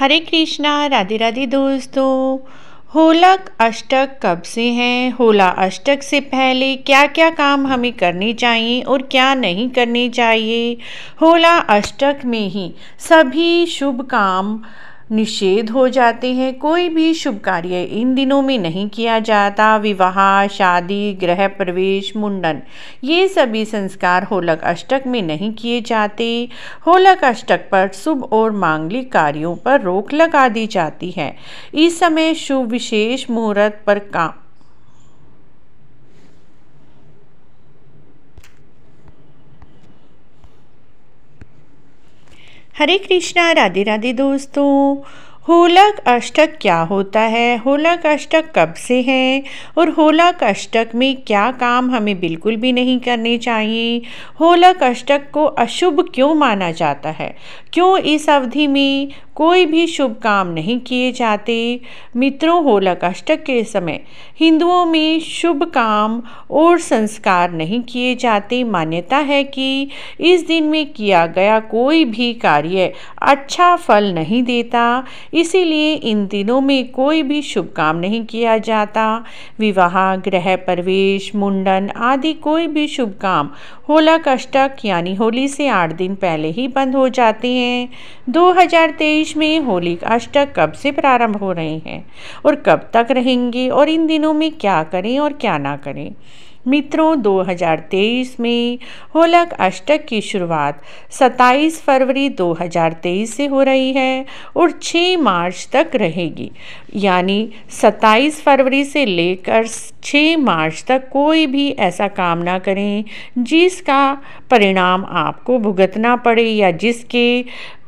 हरे कृष्णा, राधे राधे दोस्तों। होलक अष्टक कब से हैं? होला अष्टक से पहले क्या क्या काम हमें करने चाहिए और क्या नहीं करने चाहिए? होला अष्टक में ही सभी शुभ काम निषेध हो जाते हैं। कोई भी शुभ कार्य इन दिनों में नहीं किया जाता। विवाह, शादी, गृह प्रवेश, मुंडन, ये सभी संस्कार होलक अष्टक में नहीं किए जाते। होलक अष्टक पर शुभ और मांगलिक कार्यों पर रोक लगा दी जाती है। इस समय शुभ विशेष मुहूर्त पर काम हरे कृष्णा, राधे राधे दोस्तों। होलक अष्टक क्या होता है? होलक अष्टक कब से है और होलक अष्टक में क्या काम हमें बिल्कुल भी नहीं करने चाहिए? होलक अष्टक को अशुभ क्यों माना जाता है? क्यों इस अवधि में कोई भी शुभ काम नहीं किए जाते? मित्रों, होलक अष्टक के समय हिंदुओं में शुभ काम और संस्कार नहीं किए जाते। मान्यता है कि इस दिन में किया गया कोई भी कार्य अच्छा फल नहीं देता, इसीलिए इन दिनों में कोई भी शुभ काम नहीं किया जाता। विवाह, गृह प्रवेश, मुंडन आदि कोई भी शुभ काम होलक अष्टक यानी होली से 8 दिन पहले ही बंद हो जाते हैं। 2023 में होली अष्टक कब से प्रारंभ हो रहे हैं और कब तक रहेंगे और इन दिनों में क्या करें और क्या ना करें? मित्रों, 2023 में होलक अष्टक की शुरुआत 27 फरवरी 2023 से हो रही है और 6 मार्च तक रहेगी। यानी 27 फरवरी से लेकर 6 मार्च तक कोई भी ऐसा काम ना करें जिसका परिणाम आपको भुगतना पड़े या जिसके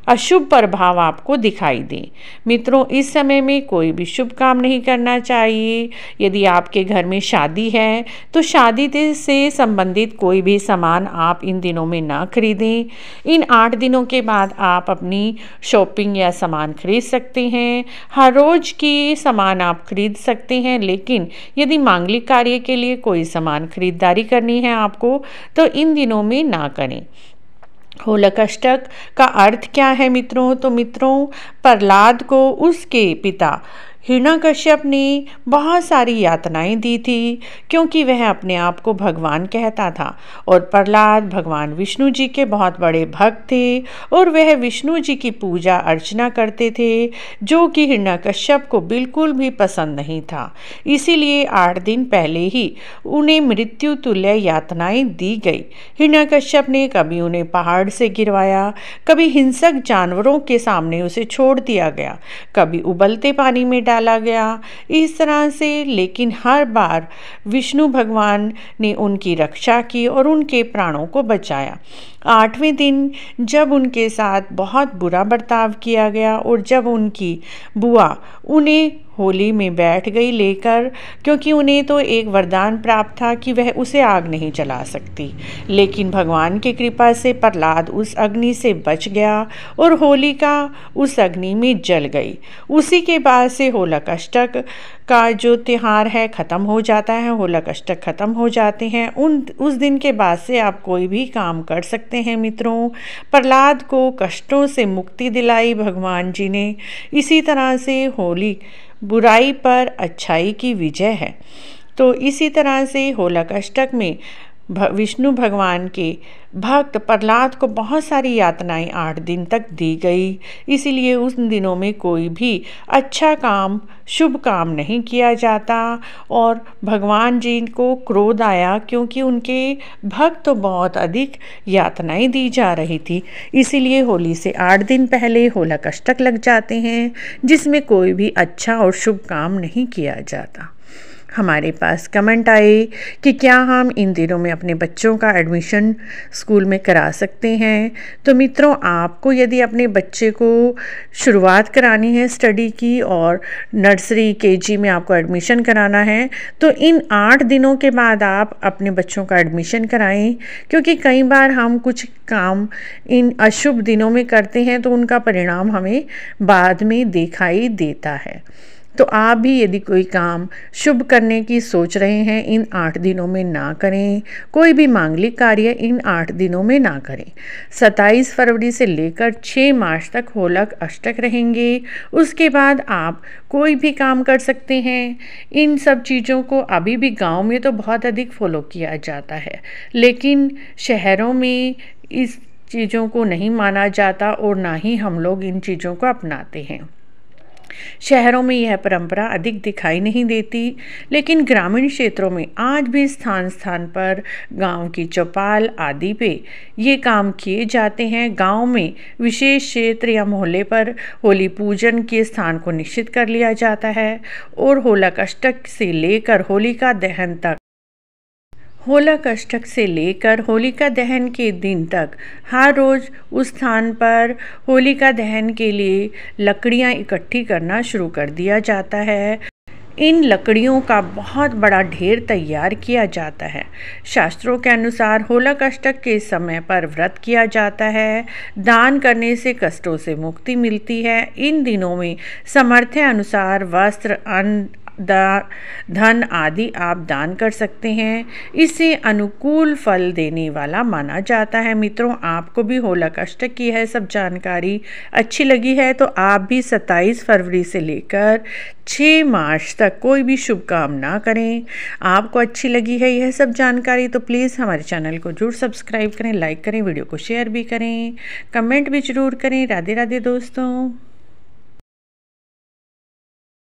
अशुभ प्रभाव आपको दिखाई दे। मित्रों, इस समय में कोई भी शुभ काम नहीं करना चाहिए। यदि आपके घर में शादी है तो शादी से संबंधित कोई भी सामान आप इन दिनों में ना खरीदें। इन 8 दिनों के बाद आप अपनी शॉपिंग या सामान खरीद सकते हैं। हर रोज़ की सामान आप खरीद सकते हैं, लेकिन यदि मांगलिक कार्य के लिए कोई सामान खरीदारी करनी है आपको तो इन दिनों में ना करें। होलक अष्टक का अर्थ क्या है मित्रों? तो मित्रों, प्रहलाद को उसके पिता हिरण्यकश्यप ने बहुत सारी यातनाएं दी थी क्योंकि वह अपने आप को भगवान कहता था और प्रहलाद भगवान विष्णु जी के बहुत बड़े भक्त थे और वह विष्णु जी की पूजा अर्चना करते थे, जो कि हिरण्यकश्यप को बिल्कुल भी पसंद नहीं था। इसीलिए 8 दिन पहले ही उन्हें मृत्यु तुल्य यातनाएं दी गई। हिरण्यकश्यप ने कभी उन्हें पहाड़ से गिरवाया, कभी हिंसक जानवरों के सामने उसे छोड़ दिया गया, कभी उबलते पानी में डाला गया, इस तरह से। लेकिन हर बार विष्णु भगवान ने उनकी रक्षा की और उनके प्राणों को बचाया। 8वें दिन जब उनके साथ बहुत बुरा बर्ताव किया गया और जब उनकी बुआ उन्हें होली में बैठ गई लेकर, क्योंकि उन्हें तो एक वरदान प्राप्त था कि वह उसे आग नहीं जला सकती, लेकिन भगवान की कृपा से प्रहलाद उस अग्नि से बच गया और होलिका उस अग्नि में जल गई। उसी के बाद से होलक अष्टक का जो त्यौहार है ख़त्म हो जाता है। होलक अष्टक ख़त्म हो जाते हैं उस दिन के बाद से आप कोई भी काम कर सकते हैं। मित्रों, प्रहलाद को कष्टों से मुक्ति दिलाई भगवान जी ने। इसी तरह से होली बुराई पर अच्छाई की विजय है। तो इसी तरह से होलक अष्टक में विष्णु भगवान के भक्त प्रहलाद को बहुत सारी यातनाएं 8 दिन तक दी गई। इसीलिए उस दिनों में कोई भी अच्छा काम, शुभ काम नहीं किया जाता और भगवान जी को क्रोध आया क्योंकि उनके भक्त तो बहुत अधिक यातनाएं दी जा रही थी। इसीलिए होली से 8 दिन पहले होलक अष्टक लग जाते हैं जिसमें कोई भी अच्छा और शुभ काम नहीं किया जाता। हमारे पास कमेंट आए कि क्या हम इन दिनों में अपने बच्चों का एडमिशन स्कूल में करा सकते हैं। तो मित्रों, आपको यदि अपने बच्चे को शुरुआत करानी है स्टडी की और नर्सरी केजी में आपको एडमिशन कराना है तो इन 8 दिनों के बाद आप अपने बच्चों का एडमिशन कराएं, क्योंकि कई बार हम कुछ काम इन अशुभ दिनों में करते हैं तो उनका परिणाम हमें बाद में दिखाई देता है। तो आप भी यदि कोई काम शुभ करने की सोच रहे हैं, इन 8 दिनों में ना करें। कोई भी मांगलिक कार्य इन 8 दिनों में ना करें। 27 फरवरी से लेकर 6 मार्च तक होलक अष्टक रहेंगे। उसके बाद आप कोई भी काम कर सकते हैं। इन सब चीज़ों को अभी भी गांव में तो बहुत अधिक फॉलो किया जाता है, लेकिन शहरों में इस चीज़ों को नहीं माना जाता और ना ही हम लोग इन चीज़ों को अपनाते हैं। शहरों में यह परंपरा अधिक दिखाई नहीं देती, लेकिन ग्रामीण क्षेत्रों में आज भी स्थान स्थान पर गांव की चौपाल आदि पे ये काम किए जाते हैं। गांव में विशेष क्षेत्र या मोहल्ले पर होली पूजन के स्थान को निश्चित कर लिया जाता है और होलक अष्टक से लेकर होलिका दहन तक होलक अष्टक से लेकर होलिका दहन के दिन तक हर रोज़ उस स्थान पर होलिका दहन के लिए लकड़ियां इकट्ठी करना शुरू कर दिया जाता है। इन लकड़ियों का बहुत बड़ा ढेर तैयार किया जाता है। शास्त्रों के अनुसार होलक अष्टक के समय पर व्रत किया जाता है। दान करने से कष्टों से मुक्ति मिलती है। इन दिनों में सामर्थ्य अनुसार वस्त्र, अन्न, धन आदि आप दान कर सकते हैं। इसे अनुकूल फल देने वाला माना जाता है। मित्रों, आपको भी होलक अष्टक की है सब जानकारी अच्छी लगी है तो आप भी 27 फरवरी से लेकर 6 मार्च तक कोई भी शुभ काम ना करें। आपको अच्छी लगी है यह सब जानकारी तो प्लीज़ हमारे चैनल को जरूर सब्सक्राइब करें, लाइक करें, वीडियो को शेयर भी करें, कमेंट भी जरूर करें। राधे राधे दोस्तों।